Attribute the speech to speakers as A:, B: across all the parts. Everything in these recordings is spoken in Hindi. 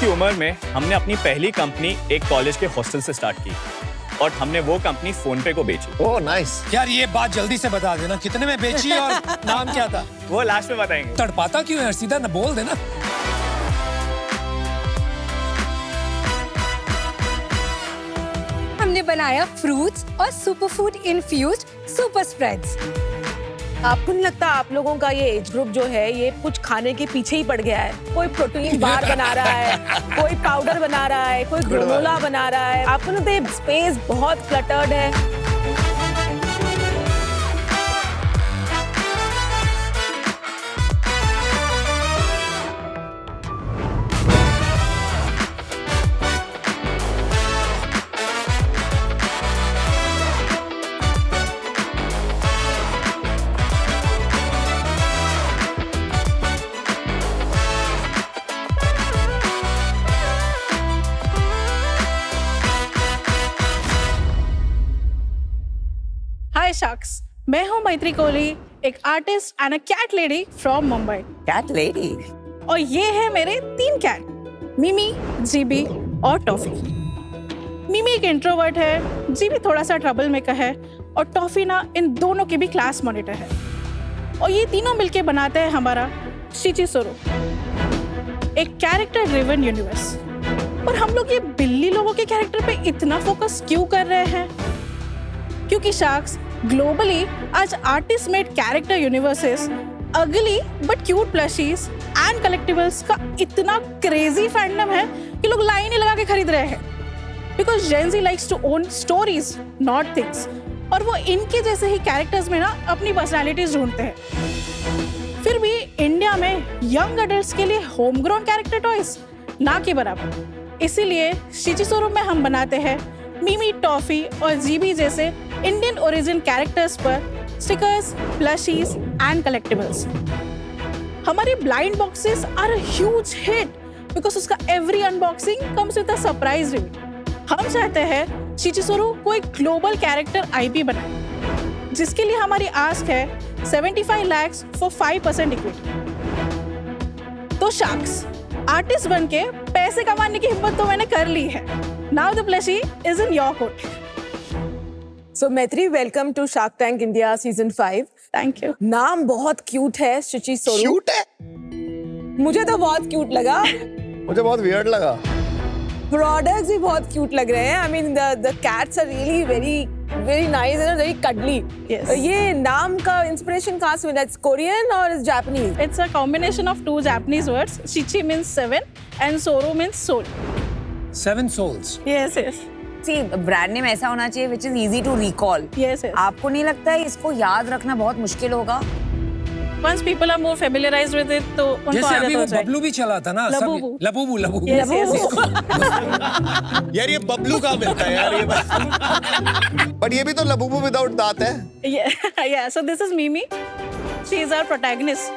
A: उम्र में हमने अपनी पहली कंपनी एक कॉलेज के हॉस्टल से स्टार्ट की और हमने वो कंपनी फोन पे को बेची।
B: Oh nice.
C: यार ये बात जल्दी से बता देना, कितने में बेची और नाम क्या था?
A: वो लास्ट में बताएंगे।
C: तड़पाता क्यों है, सीधा ना बोल देना।
D: हमने बनाया फ्रूट्स और super food infused super spreads.
E: आपको नहीं लगता आप लोगों का ये एज ग्रुप जो है ये कुछ खाने के पीछे ही पड़ गया है? कोई प्रोटीन बार बना रहा है, कोई पाउडर बना रहा है, कोई ग्रेनोला बना रहा है। आपको लगता है स्पेस बहुत क्लटर्ड है?
F: हाय शख्स, मैं हूँ मैत्री कोहली, एक artist and a cat lady from Mumbai.
E: Cat lady.
F: और ये है मेरे 3 कैट, मिमी, जीबी और टॉफी। मिमी एक इंट्रोवर्ट है, जीबी थोड़ा सा ट्रबल मेकर है और टॉफी ना इन दोनों के भी क्लास मॉनिटर है। और ये तीनों मिलके बनाते हैं हमारा शिचिसोरो, एक कैरेक्टर ड्रिवन यूनिवर्स। और हम लोग ये बिल्ली लोगों के कैरेक्टर पे इतना फोकस क्यों कर रहे हैं? क्योंकि शार्क्स ग्लोबली आज artist made character universes, ugly but cute plushies and collectibles का इतना क्रेजी फैंडम है कि लोग लाइन ही लगा के खरीद रहे हैं। Because Gen Z likes to own stories not things, और वो इनके जैसे ही कैरेक्टर्स में ना अपनी पर्सनैलिटीज ढूंढते हैं। फिर भी इंडिया में यंग अडल्ट्स के लिए होम ग्रोन कैरेक्टर टॉयज ना के बराबर। इसीलिए शिचिसोरो में हम बनाते हैं मिमी, टॉफी और जीबी जैसे इंडियन ओरिजिन कैरेक्टर्स पर स्टिकर्स, प्लशीज एंड कलेक्टिबल्स। हमारे blind boxes are a huge hit because उसका every unboxing comes with a surprise reveal. हम चाहते हैं शिचिसोरो को एक ग्लोबल कैरेक्टर आईपी बनाए, जिसके लिए हमारी आस्क है 75 lakhs फॉर 5% इक्विटी। तो शार्क्स, आर्टिस्ट बन के पैसे कमाने की हिम्मत तो मैंने कर ली है। Now the plushie is in your court.
E: So Maitri, welcome to Shark Tank India season 5।
F: Thank you.
E: नाम बहुत क्यूट है, शिचिसोरो।
B: क्यूट है?
E: मुझे तो बहुत क्यूट लगा।
B: मुझे बहुत वियर्ड लगा।
E: प्रोडक्ट्स भी बहुत क्यूट लग रहे हैं। I mean the cats are really very nice and very cuddly.
F: Yes.
E: ये नाम का इंस्पिरेशन कहाँ से मिला? इट्स कोरियन और it's Japanese?
F: It's a combination of 2 Japanese words. Shichi means 7 and Soro means soul.
C: 7 souls।
F: Yes, yes.
G: See, brand name ऐसा होना चाहिए which is easy to recall।
F: Yes, yes.
G: आपको नहीं लगता है इसको याद रखना बहुत मुश्किल होगा?
F: Once people are more familiarized with it, तो उनको
C: जैसे
F: आदत
C: अभी
F: हो
C: वो
F: जाएगी।
C: बबलू भी चला था ना,
F: Labubu.
C: Labubu.
F: Yes, yes, yes.
B: यार ये बबलू कहाँ मिलता है यार ये बट ये भी तो लबूबू विदाउट दांत है।
F: Yeah, so this is Mimi. She is our protagonist.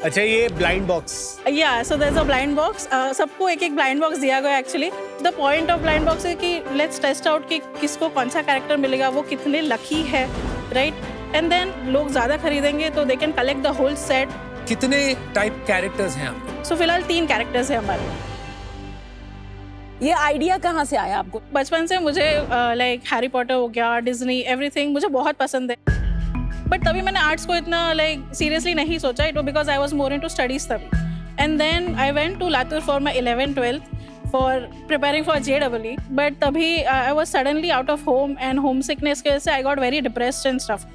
A: अच्छा, ये blind box.
F: Yeah, so there's a blind box. सबको एक ब्लाइंड बॉक्स दिया गया actually. The point of blind box है कि लेट्स टेस्ट आउट कि किसको कौन सा कैरेक्टर मिलेगा, वो कितने लकी है, राइट? एंड देन लोग ज्यादा खरीदेंगे तो they can collect the whole set.
C: कितने टाइप कैरेक्टर्स हैं आपके?
F: सो फिलहाल 3 कैरेक्टर्स हैं हमारे।
E: ये आइडिया कहाँ से आया आपको?
F: बचपन से मुझे लाइक हैरी पॉटर हो गया, डिज्नी, एवरीथिंग मुझे बहुत पसंद है। बट तभी मैंने आर्ट्स को इतना लाइक सीरियसली नहीं सोचा। It was because I was more into studies तभी। And then I went to Latur for my 11th-12th for preparing for JEE। But तभी I was suddenly out of home and homesickness की वजह से I got very depressed and stuff.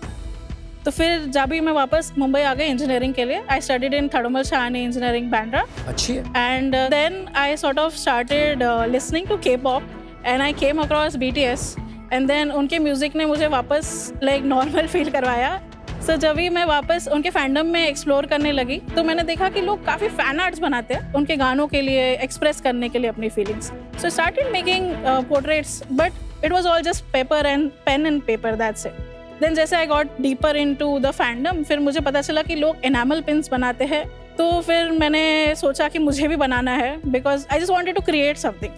F: तो फिर जब भी मैं वापस मुंबई आ गई इंजीनियरिंग के लिए, I studied in thermal Shahani engineering Bandra.
C: अच्छी है।
F: And then I sort of started listening to K-pop and I came across BTS and then उनके म्यूज़िक ने मुझे वापस लाइक नॉर्मल फील करवाया। सो जब भी मैं वापस उनके फैंडम में एक्सप्लोर करने लगी तो मैंने देखा कि लोग काफ़ी फैन आर्ट्स बनाते हैं उनके गानों के लिए, एक्सप्रेस करने के लिए अपनी feelings. So started making portraits, but it was all just paper and pen and paper, that's it. Then जैसे I got deeper into the fandom, फिर मुझे पता चला कि लोग एनामल पिन्स बनाते हैं। तो फिर मैंने सोचा कि मुझे भी बनाना है because I just wanted to create something.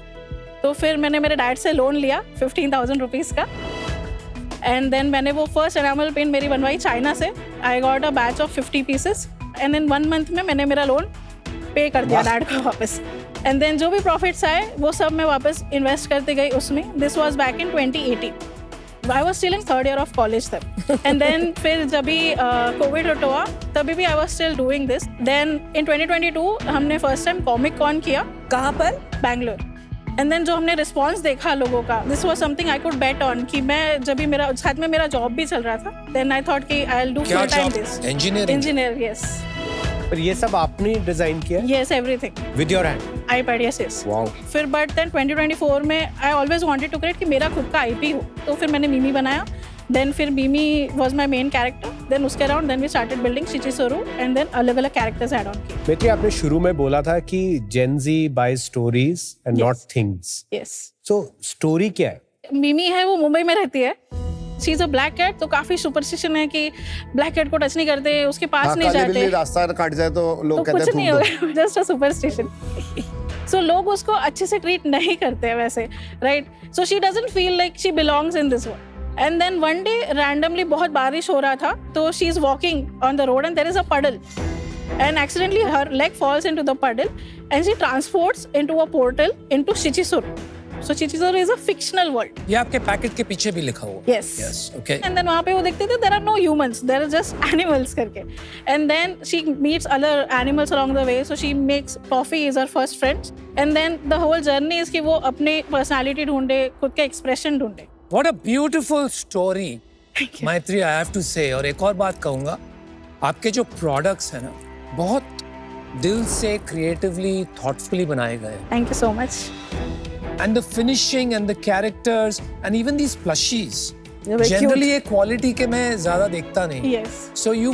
F: तो फिर मैंने मेरे डैड से लोन लिया 15,000 रुपीज़ का एंड देन मैंने वो फर्स्ट एनामल पिन मेरी बनवाई चाइना से। I got a batch of 50 pieces and in 1 month में मैंने मेरा लोन पे कर दिया डैड को वापस। एंड देन जो भी प्रॉफिट्स आए वो सब मैं वापस इन्वेस्ट करते गई उसमें। This was back in 2018। I was still in third year of college तब। And then फिर जब भी कोविड हुआ तभी भी I was still doing this। Then in 2022 हमने first time Comic Con किया।
E: कहाँ पर?
F: बैंगलोर। एंड देन जो हमने रिस्पॉन्स देखा लोगों का, this was something I could bet on कि मैं जब भी मेरा साथ में मेरा जॉब भी चल रहा था, देन आई थॉट कि I will do full time this. Engineer yes.
H: पर ये सब आपने डिजाइन किया?
F: Yes everything
H: with your hand?
F: iPad yes।
H: Wow.
F: फिर बट देन 2024 में I always wanted to create कि मेरा खुद का आईपी हो, तो फिर मैंने मीमी बनाया। देन फिर Mimi was my main character. Then उसके around then we started building Shichisoru and then अलग अलग कैरेक्टर्स ऐड ऑन किए।
H: मैत्री, आपने शुरू में बोला था कि Gen Z buy stories and not things.
F: Yes.
H: So story क्या है?
F: मीमी है वो मुंबई में रहती है। She is a black cat, तो काफी सुपरस्टिशन है कि ब्लैक कैट को टच नहीं करते, उसके पास नहीं जाते।
B: बिल्ली रास्ता काट जाए तो लोग
F: तो
B: कहते हैं
F: कुछ नहीं होगा, जस्ट अ सुपरस्टिशन। सो लोग उसको अच्छे से ट्रीट नहीं करते हैं वैसे, right? So she doesn't feel like she belongs in this world. And then one day randomly बहुत बारिश हो रहा था, तो she is walking on the road and there is a puddle, and accidentally her leg falls into the puddle and she transports into a portal into Shichizuru. So Shichizuru is a fictional world.
C: ये आपके पैकेट के पीछे भी लिखा हुआ।
F: Yes.
C: Yes. Okay.
F: And then वहाँ पे वो देखते थे there are no humans, there are just animals करके. And then she meets other animals along the way. So she makes Toffee is her first friend. And then the whole journey is कि वो अपने personality ढूंढे, खुद के expression ढूंढे.
C: What a beautiful story, मैत्री, I have to say। और एक और बात कहूँगा, आपके जो प्रोडक्ट्स हैं ना, बहुत दिल से क्रिएटिवली थॉटफुली बनाए गए।
F: Thank you so much.
C: And the finishing and the characters and even these plushies,
E: They're very
C: generally ये quality के मैं ज़्यादा देखता नहीं।
F: Yes.
C: So you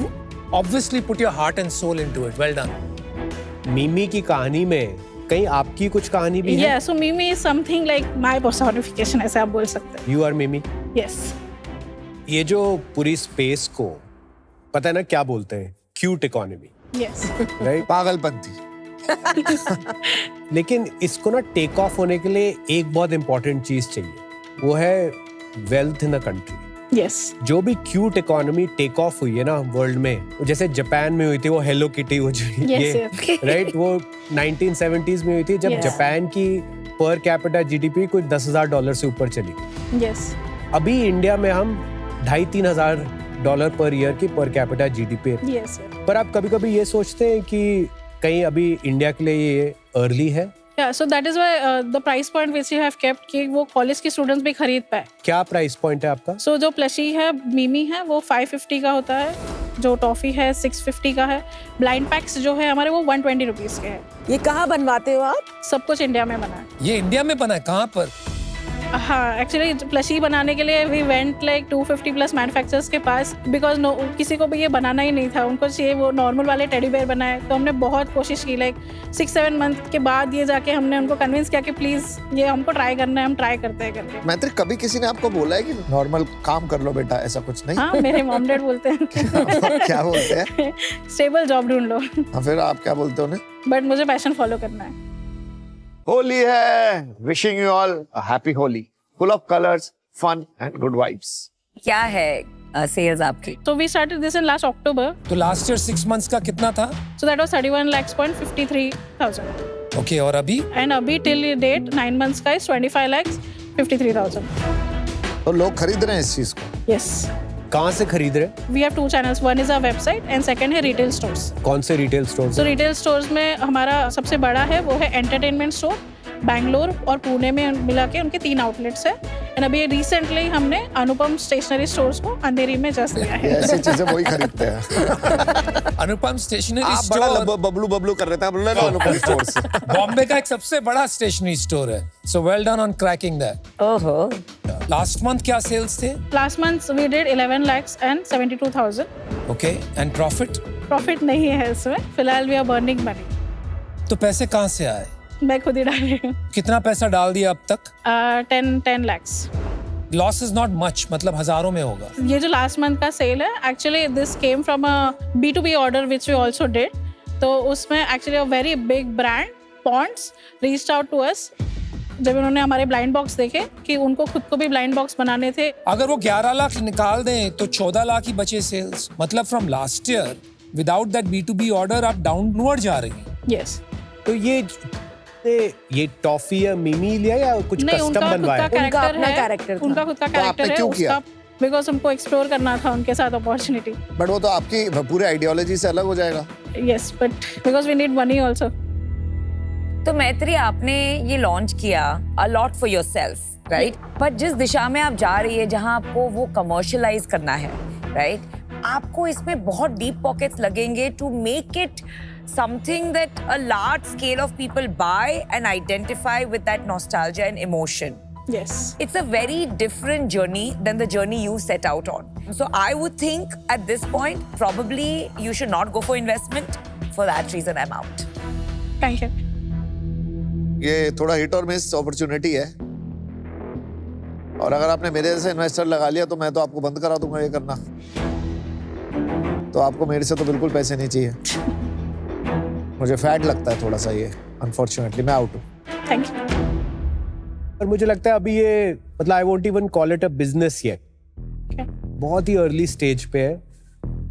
C: obviously put your heart and soul into it. Well done.
H: Mimi की कहानी में कहीं आपकी कुछ कहानी भी है?
F: Yeah, so Mimi is something like my personification, ऐसे आप बोल सकते हैं।
H: You are Mimi?
F: Yes.
H: ये जो पूरी स्पेस को पता है ना क्या बोलते हैं? Cute economy,
F: Yes.
H: राइट?
B: पागलपंती।
H: लेकिन इसको ना टेक ऑफ होने के लिए एक बहुत इंपॉर्टेंट चीज चाहिए, वो है wealth in a country.
F: Yes.
H: जो भी क्यूट इकोनॉमी टेक ऑफ हुई है ना वर्ल्ड में, जैसे जापान में हुई थी वो हेलो किटी, वो जो ये राइट, वो 1970s में हुई थी जब
F: Yes.
H: जापान की पर कैपिटा जीडीपी कुछ $10,000 से ऊपर चली गई।
F: Yes.
H: अभी इंडिया में हम $2,500-3,000 पर ईयर की पर कैपिटा जीडीपी है।
F: Yes.
H: पर आप कभी-कभी ये सोचते हैं कि कहीं अभी इंडिया के लिए ये अर्ली है?
F: Yeah, so that is why the price point which you have kept कि वो कॉलेज के स्टूडेंट्स भी खरीद पाए।
H: क्या प्राइस पॉइंट है आपका?
F: So जो प्लशी है, मीमी है, वो 550 का होता है, जो टॉफी है 650 का है, ब्लाइंड पैक्स जो है हमारे वो 120 रुपीज के हैं।
E: ये कहाँ बनवाते हो आप?
F: सब कुछ इंडिया में बना है।
C: ये इंडिया में बना है? कहाँ पर?
F: हाँ, एक्चुअली प्लशी बनाने के लिए we went like 250 plus manufacturers के पास, बिकॉज किसी को भी ये बनाना ही नहीं था, उनको चाहिए वो नॉर्मल वाले टेडी बेयर बनाए। तो हमने बहुत कोशिश की, लाइक 6-7 मंथ के बाद ये जाके हमने उनको कन्विंस किया कि प्लीज ये हमको ट्राई करना है, हम ट्राई करते हैं करके।
B: मैत्री, कभी किसी ने आपको बोला है कि नॉर्मल काम कर लो बेटा, ऐसा कुछ नहीं?
F: हाँ, मेरे मॉम डैड बोलते हैं।
B: क्या बोलते हैं?
F: स्टेबल जॉब ढूंढ लो।
B: हाँ, फिर आप क्या बोलते हो उन्हें?
F: बट मुझे पैशन फॉलो करना है।
B: होली है, wishing you all a happy Holi, full of colors, fun and good vibes.
G: क्या है सेल्स आपकी?
F: So we started this in last October.
C: तो लास्ट ईयर 6 months का कितना था?
F: So that was 31 lakhs point 53,000.
C: Okay, और अभी?
F: And अभी till date 9 months का is 25 lakhs 53,000.
B: तो लोग खरीद रहे हैं इस चीज को?
F: Yes.
H: कहाँ से खरीद रहे?
F: We have 2 channels. One is our website and second है retail stores.
H: कौन से retail store?
F: So retail stores में हमारा सबसे बड़ा है वो है एंटरटेनमेंट स्टोर, बैंगलोर और पुणे में मिला के उनके 3 आउटलेट्स है। एंड अभी रिसेंटली हमने अनुपम स्टेशनरी स्टोर्स को अंधेरी में जस्ट दिया है।
B: ऐसी चीजें वही खरीदते हैं।
C: अनुपम स्टेशनरी
B: आप बड़ा
C: स्टोर
B: बबलू बबलू कर रहे थे, आप ले लो अनुपम स्टोर से।
C: बॉम्बे का एक सबसे बड़ा स्टेशनरी स्टोर है। So well done on cracking that.
G: ओहो।
C: लास्ट मंथ क्या सेल्स थे?
F: Last month we did 11 lakhs and 72,000.
C: Okay, and profit?
F: Profit नहीं है इसमें फिलहाल, वी आर बर्निंग मनी।
C: तो पैसे कहाँ से आए?
F: मैं खुद ही डाल रही हूँ।
C: कितना पैसा डाल दिया अब तक?
F: 10 lakhs.
C: Loss is not much, मतलब हजारों में होगा।
F: ये जो लास्ट मंथ का सेल है, actually this came from a B2B order which we also did. तो उसमें actually a very big brand Pond's reached out to us जब उन्होंने हमारे ब्लाइंड बॉक्स देखे कि उनको खुद को भी ब्लाइंड बॉक्स बनाने थे।
C: अगर वो 11 लाख निकाल दें तो 14 लाख ही बचे सेल्स। मतलब from last year without that B2B order आप डाउनवर्ड जा रही हैं।
F: यस।
H: तो ये टॉफी या मिमी लिया या कुछ
F: नहीं,
H: कस्टम
F: उनका खुद
H: बनवाया?
F: का
E: उनका
F: कैरेक्टर
E: अपना
F: है,
E: character था।
F: उनका खुद का
B: तो आपने
F: कैरेक्टर है
B: क्यों किया?
F: उसका, बिकॉज हमको एक्सप्लोर करना था उनके साथ अपॉर्चुनिटी.
B: बट वो तो आपकी पूरे आइडियोलॉजी से अलग हो जाएगा.
F: Yes, but because we need money also.
G: तो मैत्री, आपने ये लॉन्च किया a lot for yourself, right? But जिस दिशा में आप जा रही है, जहां आपको वो कमर्शियलाइज करना है, राइट? आपको इसमें बहुत डीप पॉकेट्स लगेंगे to make it something that a large scale of people buy and identify with that nostalgia and emotion.
F: Yes.
G: It's a very different journey than the journey you set out on. So I would think at this point, probably you should not go for investment. For that reason, I'm out.
F: Thank you.
B: ये थोड़ा हिट और मिस अपॉर्चुनिटी है, और अगर आपने मेरे जैसे इन्वेस्टर लगा लिया तो मैं तो आपको बंद करा दूंगा ये करना. तो आपको मेरे से तो बिल्कुल पैसे नहीं चाहिए. मुझे फैट लगता है थोड़ा सा ये, अनफॉर्चुनेटली मैं आउट हूँ.
F: Thank you.
H: और मुझे लगता है अभी ये मतलब I won't even call it a business yet. बहुत ही अर्ली स्टेज पे है.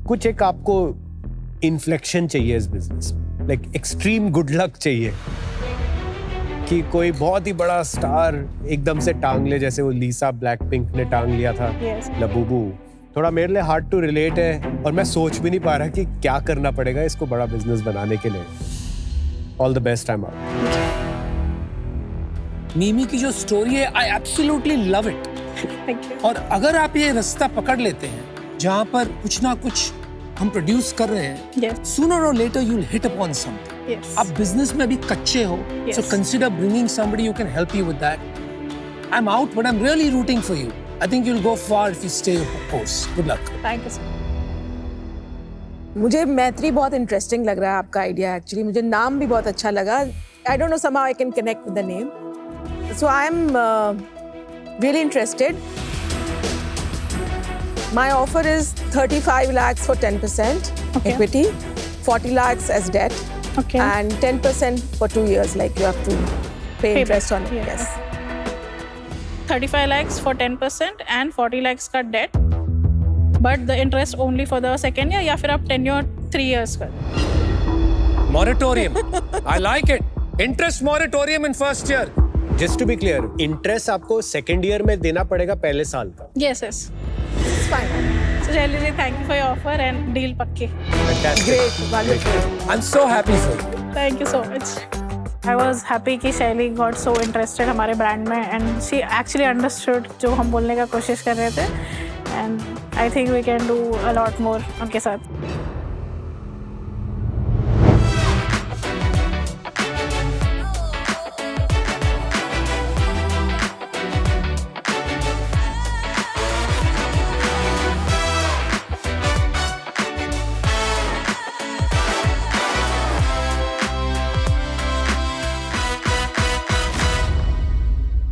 H: कुछ एक आपको इन्फ्लेक्शन चाहिए इस बिजनेस में, लाइक एक्सट्रीम गुड लक चाहिए कि कोई बहुत ही बड़ा स्टार एकदम से टांग ले, जैसे वो लीसा ब्लैक पिंक ने टांग लिया था.
F: Yes.
H: लबूबू थोड़ा मेरे लिए हार्ड टू रिलेट है, और मैं सोच भी नहीं पा रहा कि क्या करना पड़ेगा इसको बड़ा बिजनेस बनाने के लिए. All the best. I am out.
C: Mimi की जो स्टोरी है, I absolutely love it.
F: Thank you.
C: और अगर आप ये रास्ता पकड़ लेते हैं जहां पर कुछ ना कुछ हम प्रोड्यूस कर रहे हैं,
F: Yes.
C: sooner or later you'll hit upon something.
F: Yes.
C: आप बिजनेस में अभी कच्चे हो,
F: Yes.
C: so consider bringing somebody who can help you with that. I'm out, but I'm really rooting for you. I think you'll go far if you stay your course. Good luck.
F: Thank you, sir.
E: मुझे मैत्री बहुत इंटरेस्टिंग लग रहा है आपका आइडिया. एक्चुअली मुझे नाम भी बहुत अच्छा लगा. I don't know, somehow I can connect with the name. So I am really interested. My offer is 35 lakhs for 10%
F: Okay.
E: equity, 40 lakhs as debt,
F: Okay.
E: and 10% for 2 years. Like you have to pay interest on it.
F: Yes.
E: Yes.
F: 35 lakhs for 10% and 40 lakhs का debt. But the interest only for the second year, या फिर आप tenure 3 years कर.
C: Moratorium. I like it. Interest moratorium in first year.
H: Just to be clear, interest आपको सेकेंड ईयर में देना पड़ेगा पहले साल का.
F: Yes, yes.
E: It's fine.
F: So Shaili ji, thank you for your offer and deal पक्की.
E: Great. Wonderful.
C: I'm so happy for you.
F: Thank you so much. I was happy कि शैली got so interested हमारे ब्रांड में, and she actually understood जो हम बोलने का कोशिश कर रहे थे, and I think we can do a lot more उनके साथ.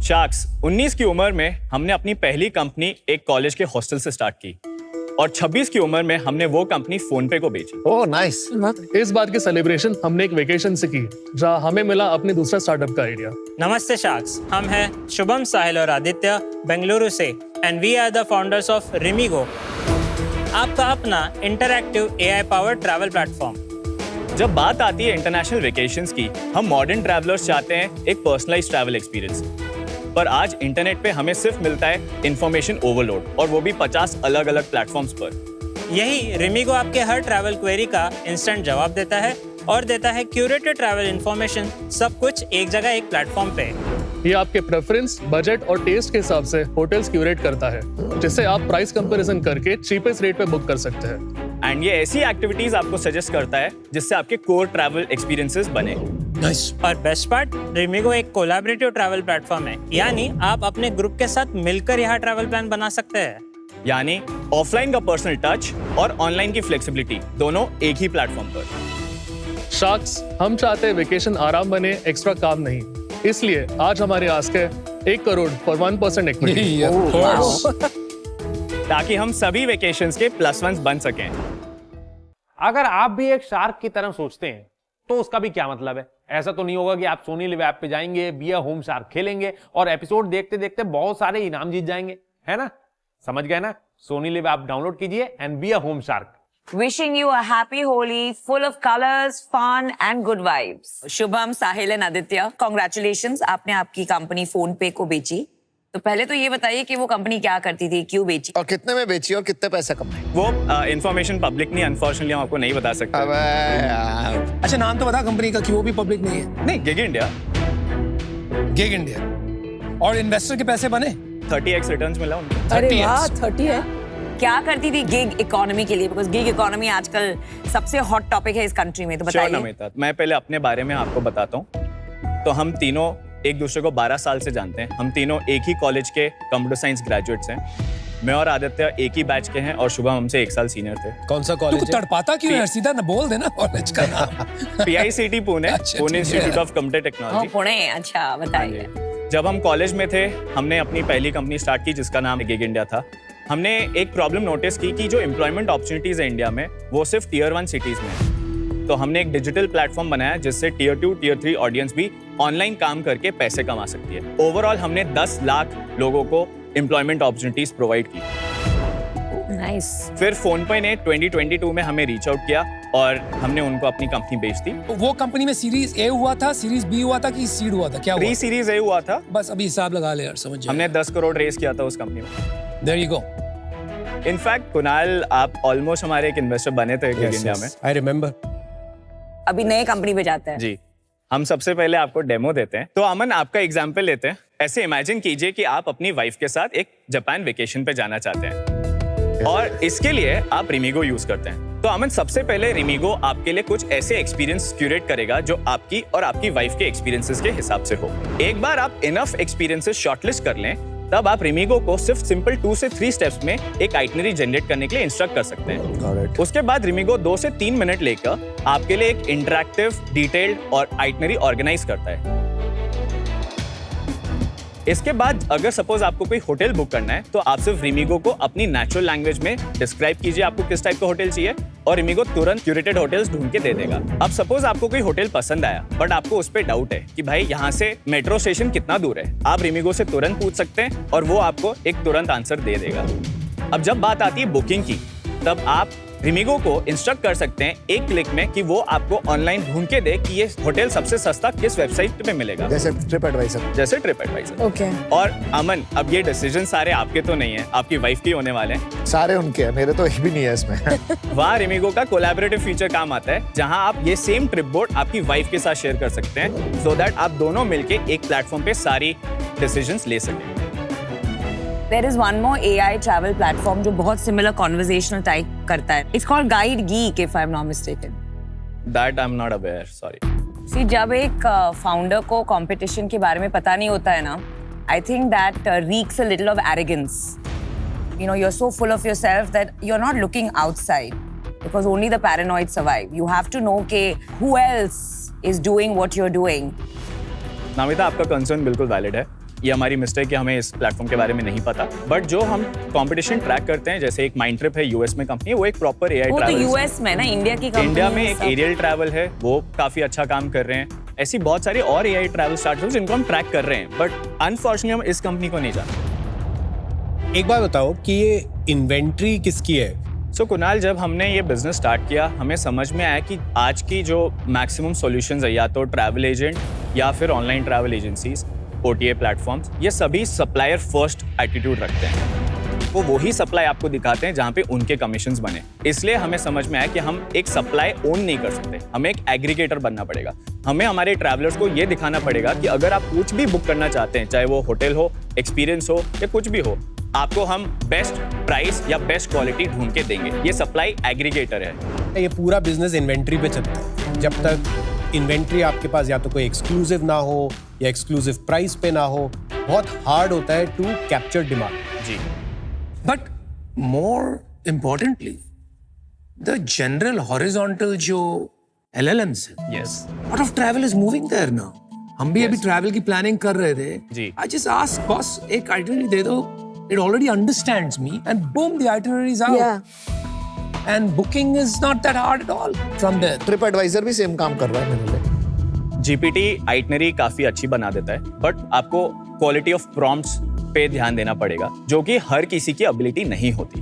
A: शार्क्स, 19 की उम्र में हमने अपनी पहली कंपनी एक कॉलेज के हॉस्टल से स्टार्ट की, और 26 की उम्र में हमने वो कंपनी फोन पे को बेची.
B: Oh nice.
I: इस बात की सेलिब्रेशन हमने एक वेकेशन से की, जहां हमें मिला अपने दूसरा स्टार्टअप का आइडिया.
J: नमस्ते शार्क्स, हम हैं शुभम, साहिल और आदित्य बेंगलुरु से, and we are the founders of Rimigo, आपका अपना interactive AI powered travel platform.
A: जब बात आती है इंटरनेशनल वेकेशंस की, हम मॉडर्न ट्रैवलर्स चाहते हैं एक पर्सनलाइज्ड ट्रैवल एक्सपीरियंस. पर आज इंटरनेट पे हमें सिर्फ मिलता है इंफॉर्मेशन ओवरलोड, और वो भी 50 अलग अलग प्लेटफॉर्म्स पर.
J: यही रिमिगो आपके हर ट्रैवल क्वेरी का इंस्टेंट जवाब देता है, और देता है क्यूरेटेड ट्रैवल इंफॉर्मेशन, सब कुछ एक जगह एक प्लेटफॉर्म पे.
I: ये आपके प्रेफरेंस, बजट और टेस्ट के हिसाब से होटल्स क्यूरेट करता है, जिससे आप प्राइस कंपैरिजन करके चीपेस्ट रेट पे बुक कर सकते हैं.
A: एंड ये ऐसी एक्टिविटीज आपको सजेस्ट करता है जिससे आपके कोर ट्रैवल एक्सपीरियंसेस बने.
C: Nice.
J: और बेस्ट पार्ट, रिमिगो एक कोलैबोरेटिव ट्रैवल प्लेटफॉर्म है, यानी आप अपने ग्रुप के साथ मिलकर यहाँ ट्रैवल प्लान बना सकते हैं.
A: यानी ऑफलाइन का पर्सनल टच और ऑनलाइन की फ्लेक्सिबिलिटी दोनों एक ही प्लेटफॉर्म पर.
I: शार्क्स, हम चाहते हैं वेकेशन आराम बने, एक्स्ट्रा काम नहीं. इसलिए आज हमारी आस्क है 1 crore for 1% equity.
C: Of course.
A: ताकि हम सभी वेकेशंस के +1s बन सकें.
K: अगर आप भी एक शार्क की तरह सोचते हैं तो उसका भी क्या मतलब है. ऐसा तो नहीं होगा कि आप सोनी लिव ऐप पे जाएंगे, बी अ होम शार्क खेलेंगे और एपिसोड देखते देखते बहुत सारे इनाम जीत जाएंगे, है ना. समझ गए ना. सोनी लिव ऐप डाउनलोड कीजिए and be a home shark.
G: Wishing you a happy Holi, full of colors, fun and good vibes. Shubham, Sahil and Aditya, congratulations, आपने आपकी कंपनी फोन पे को बेची। तो पहले तो ये बताइए कि वो कंपनी क्या करती थी, क्यों बेची?
B: और कितने में बेची और कितने पैसे कमाए?
A: वो इंफॉर्मेशन पब्लिक नहीं, अनफॉर्चुनेटली हम आपको नहीं बता सकते।
B: अबे यार।
C: अच्छा नाम तो बता कंपनी का, क्यों भी पब्लिक नहीं है?
A: नहीं, गिग इंडिया।
C: Gig India. और इन्वेस्टर के पैसे बने?
A: 30x रिटर्न्स मिला उनको।
E: अरे वाह, 30 है।
G: क्या करती थी गिग इकोनॉमी के लिए? बिकॉज गिग इकोनॉमी आजकल सबसे हॉट टॉपिक है इस कंट्री में, तो बताइए।
A: Sure, नमिता, मैं पहले अपने बारे में आपको बताता हूँ। तो हम तीनों एक दूसरे को 12 साल से जानते हैं। हम तीनों एक ही कॉलेज के कंप्यूटर साइंस ग्रेजुएट्स हैं। मैं और आदित्य एक ही बैच के हैं और शुभम हमसे 1 साल सीनियर थे।
H: कौन सा कॉलेज
C: तू तड़पाता क्यों है? सीधा ना बोल देना कॉलेज का नाम।
A: PICT पुणे,
C: अच्छा,
A: पुणे
C: ठीक है।
A: Institute of computer technology.
G: Pune, अच्छा बताइए।
A: जब हम कॉलेज में थे, हमने अपनी पहली कंपनी स्टार्ट की जिसका नाम गिग इंडिया था। हमने एक प्रॉब्लम नोटिस की कि जो एम्प्लॉयमेंट अपॉर्चुनिटीज है इंडिया में, वो सिर्फ Tier 1 सिटीज में है। तो हमने एक डिजिटल प्लेटफॉर्म बनाया जिससे Tier 2, Tier 3 ऑडियंस भी ऑनलाइन काम करके पैसे कमा सकती है। ओवरऑल हमने 10 लाख लोगों को एम्प्लॉयमेंट अपॉर्चुनिटीज प्रोवाइड की।
G: नाइस।
A: फिर फोनपे ने 2022 में हमें रीच आउट किया और हमने उनको अपनी कंपनी बेच दी।
C: वो कंपनी में सीरीज ए हुआ था, सीरीज बी हुआ था कि सीड हुआ था? क्या हुआ?
A: प्री सीरीज ए हुआ था।
C: बस अभी हिसाब लगा ले यार, समझ
A: हमने 10 करोड़ रेस किया था उस कंपनी में।
C: There you go.
A: In fact Kunal, आप ऑलमोस्ट हमारे एक इन्वेस्टर बने थे गिग इंडिया में।
H: I remember.
G: अभी नए कंपनी पे जाते हैं।
A: जी, हम सबसे पहले आपको डेमो देते हैं। तो अमन, आपका एग्जाम्पल लेते हैं। ऐसे इमेजिन कीजिए कि आप अपनी वाइफ के साथ एक जापान वेकेशन पे जाना चाहते हैं और इसके लिए आप रिमिगो यूज करते हैं। तो अमन, सबसे पहले रिमिगो आपके लिए कुछ ऐसे एक्सपीरियंस क्यूरेट करेगा जो आपकी और आपकी वाइफ के एक्सपीरियंसेस के हिसाब से हो। एक बार आप इनफ एक्सपीरियंसेस शॉर्टलिस्ट कर लें, तब आप रिमिगो को सिर्फ सिंपल 2 से 3 स्टेप्स में एक आइटनरी जनरेट करने के लिए इंस्ट्रक्ट कर सकते हैं। उसके बाद रिमिगो 2 से 3 मिनट लेकर आपके लिए एक इंटरैक्टिव, डिटेल्ड और आइटनरी ऑर्गेनाइज करता है। इसके बाद अगर सपोज आपको कोई होटल बुक करना है, तो आप सिर्फ रिमिगो को अपनी नेचुरल लैंग्वेज में डिस्क्राइब कीजिए आपको किस टाइप का होटल चाहिए और रिमिगो तुरंत क्यूरेटेड होटल्स ढूंढ के दे देगा। अब सपोज आपको कोई होटल पसंद आया बट आपको उस पर डाउट है कि भाई यहाँ से मेट्रो स्टेशन कितना दूर है, आप रिमिगो से तुरंत पूछ सकते हैं और वो आपको एक तुरंत आंसर दे देगा। अब जब बात आती है बुकिंग की, तब आप रिमिगो को इंस्ट्रक्ट कर सकते हैं एक क्लिक में कि वो आपको ऑनलाइन ढूंढ के दे कि ये होटल सबसे सस्ता किस वेबसाइट पे मिलेगा,
B: जैसे ट्रिप एडवाइजर।
A: ओके। और अमन, अब ये डिसीजन सारे आपके तो नहीं है, आपकी वाइफ के होने वाले हैं।
B: सारे उनके हैं, मेरे तो एक भी नहीं है इसमें।
A: वहाँ रिमिगो का कोलैबोरेटिव फीचर काम आता है, जहां आप ये सेम ट्रिप बोर्ड आपकी वाइफ के साथ शेयर कर सकते हैं, सो दैट आप दोनों मिलके एक प्लेटफॉर्म पे सारी डिसीजंस ले सकें।
G: There is one more AI travel platform जो बहुत similar conversational type करता है. It's called Guide Geek if I'm not mistaken.
A: That I'm not aware, sorry.
G: See, जब एक founder को competition के बारे में पता नहीं होता है ना, I think that reeks a little of arrogance. You know, you're so full of yourself that you're not looking outside because only the paranoid survive. You have to know कि who else is doing what you're doing.
A: नामिता, आपका कंसर्न बिल्कुल वैलिड है। ये हमारी मिस्टेक है, हमें इस प्लेटफॉर्म के बारे में नहीं पता। बट जो हम कंपटीशन ट्रैक करते हैं, जैसे एक माइंड ट्रिप है यूएस में कंपनी, वो एक प्रॉपर एआई
G: वो तो
A: ट्रैवल।
G: यूएस में ना, इंडिया की कंपनी।
A: इंडिया में एक एरियल ट्रैवल है, वो काफी अच्छा काम कर रहे हैं। ऐसी बहुत सारी और एआई ट्रैवल स्टार्टअप्स जिनको हम ट्रैक कर रहे हैं, बट अनफॉर्चुनेटली हम इस कंपनी को नहीं जानते।
H: एक बात बताओ कि ये इन्वेंट्री किसकी है?
A: सो कुणाल, जब हमने ये बिजनेस स्टार्ट किया, हमें समझ में आया कि आज की जो मैक्सिमम सॉल्यूशंस है, या तो ट्रैवल एजेंट या फिर online travel agencies, OTA platforms, ये सभी सप्लायर फर्स्ट एटीट्यूड रखते हैं। वो वही सप्लाई आपको दिखाते हैं जहाँ पे उनके कमीशंस बने। इसलिए हमें समझ में आया कि हम एक सप्लाई ओन नहीं कर सकते, हमें एक एग्रीगेटर बनना पड़ेगा। हमें हमारे ट्रैवलर्स को ये दिखाना पड़ेगा कि अगर आप कुछ भी बुक करना चाहते हैं, चाहे वो होटल हो, एक्सपीरियंस हो या कुछ भी हो, आपको हम बेस्ट प्राइस या बेस्ट क्वालिटी ढूंढ के देंगे। ये सप्लाई एग्रीगेटर है।
H: ये पूरा बिजनेस इन्वेंट्री पे चलता है। जब तक इन्वेंट्री आपके पास या तो कोई एक्सक्लूसिव ना हो या एक्सक्लूसिव प्राइस पे ना हो, बहुत हार्ड होता है टू कैप्चर डिमांड।
A: जी,
C: but more importantly the general horizontal जो LLMs है,
A: yes,
C: lot of travel is moving there now. हम भी अभी ट्रैवल की प्लानिंग कर रहे थे।
A: जी।
C: I just asked boss, एक आइटनरी दे दो, it already understands me and boom, the itinerary is out.
E: Yeah.
C: And booking is not that hard at all from there.
B: Tripadvisor भी सेम काम कर रहा है मेरे लिए।
A: GPT आइटनरी काफी अच्छी बना देता है, बट आपको क्वालिटी ऑफ प्रॉम्प्ट्स पे ध्यान देना पड़ेगा, जो कि हर किसी की एबिलिटी नहीं होती।